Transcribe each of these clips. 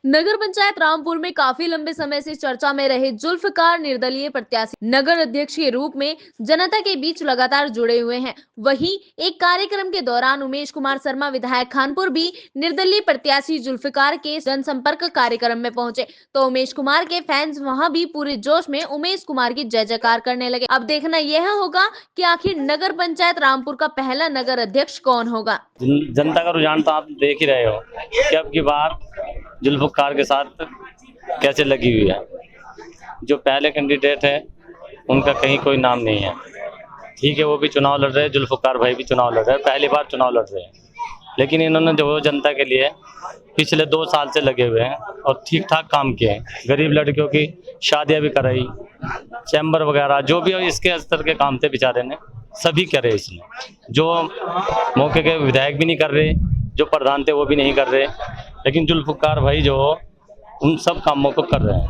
नगर पंचायत रामपुर में काफी लंबे समय से चर्चा में रहे जुल्फकार निर्दलीय प्रत्याशी नगर अध्यक्ष के रूप में जनता के बीच लगातार जुड़े हुए हैं। वहीं एक कार्यक्रम के दौरान उमेश कुमार शर्मा विधायक खानपुर भी निर्दलीय प्रत्याशी जुल्फकार के जनसंपर्क कार्यक्रम में पहुंचे, तो उमेश कुमार के फैंस वहां भी पूरे जोश में उमेश कुमार की जय जयकार करने लगे। अब देखना यह होगा कि आखिर नगर पंचायत रामपुर का पहला नगर अध्यक्ष कौन होगा। जनता का रुझान तो आप देख ही रहे हो कि अब की बार जुल्फकार के साथ कैसे लगी हुई है। जो पहले कैंडिडेट है उनका कहीं कोई नाम नहीं है। ठीक है, वो भी चुनाव लड़ रहे हैं, जुल्फकार भाई भी चुनाव लड़ रहे हैं, पहली बार चुनाव लड़ रहे हैं, लेकिन इन्होंने जो जनता के लिए पिछले 2 साल से लगे हुए हैं और ठीक ठाक काम किए हैं। गरीब लड़कियों की शादियां भी कराई, चैम्बर वगैरह जो भी इसके स्तर के काम थे बेचारे ने सभी करे। इसमें जो मौके के विधायक भी नहीं कर रहे, जो प्रधान थे वो भी नहीं कर रहे, लेकिन जुल्फकार भाई जो उन सब कामों को कर रहे हैं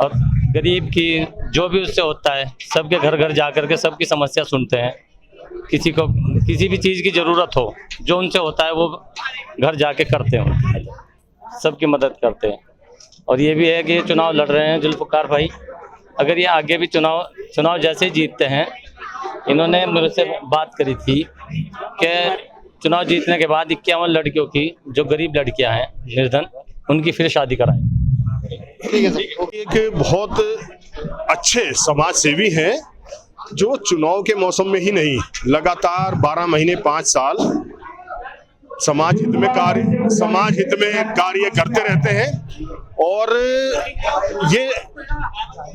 और गरीब की जो भी उससे होता है सबके घर घर जा कर के सबकी समस्या सुनते हैं। किसी को किसी भी चीज़ की ज़रूरत हो जो उनसे होता है वो घर जाके करते हैं, सबकी मदद करते हैं। और ये भी है कि ये चुनाव लड़ रहे हैं जुल्फकार भाई, अगर ये आगे भी चुनाव जैसे ही जीतते हैं, इन्होंने मुझसे बात करी थी कि चुनाव जीतने के बाद 51 लड़कियों की जो गरीब लड़कियां हैं निर्धन, उनकी फिर शादी कराएं। ठीक है सर। एक बहुत अच्छे समाज सेवी हैं जो चुनाव के मौसम में ही नहीं, लगातार 12 महीने 5 साल समाज हित में कार्य करते रहते हैं। और ये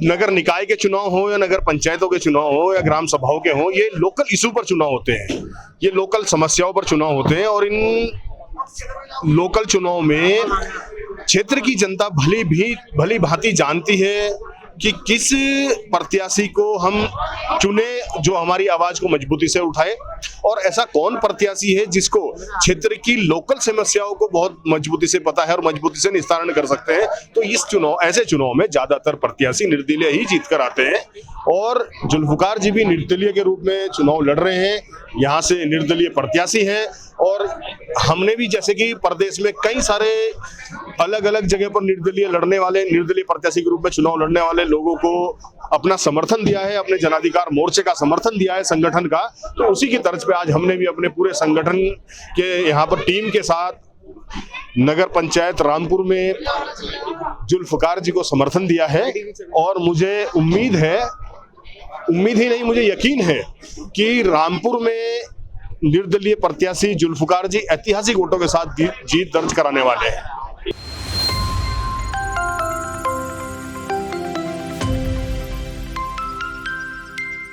नगर निकाय के चुनाव हो या नगर पंचायतों के चुनाव हो या ग्राम सभाओं के हो, ये लोकल इशू पर चुनाव होते हैं, ये लोकल समस्याओं पर चुनाव होते हैं। और इन लोकल चुनाव में क्षेत्र की जनता भली भांति जानती है कि किस प्रत्याशी को हम चुने जो हमारी आवाज को मजबूती से उठाए, और ऐसा कौन प्रत्याशी है जिसको क्षेत्र की लोकल समस्याओं को बहुत मजबूती से पता है और मजबूती से निस्तारण कर सकते हैं। तो ऐसे चुनाव में ज्यादातर प्रत्याशी निर्दलीय ही जीत कर आते हैं और जुल्फकार जी भी निर्दलीय के रूप में चुनाव लड़ रहे हैं, यहाँ से निर्दलीय प्रत्याशी हैं। और हमने भी जैसे कि प्रदेश में कई सारे अलग अलग जगह पर निर्दलीय प्रत्याशी के रूप में चुनाव लड़ने वाले लोगों को अपना समर्थन दिया है, अपने जनाधिकार मोर्चे का समर्थन दिया है संगठन का। तो उसी की तर्ज पे आज हमने भी अपने पूरे संगठन के यहाँ पर टीम के साथ नगर पंचायत रामपुर में जुल्फकार जी को समर्थन दिया है। और मुझे उम्मीद ही नहीं, मुझे यकीन है कि रामपुर में निर्दलीय प्रत्याशी जुल्फकार जी ऐतिहासिक वोटों के साथ जीत दर्ज कराने वाले हैं।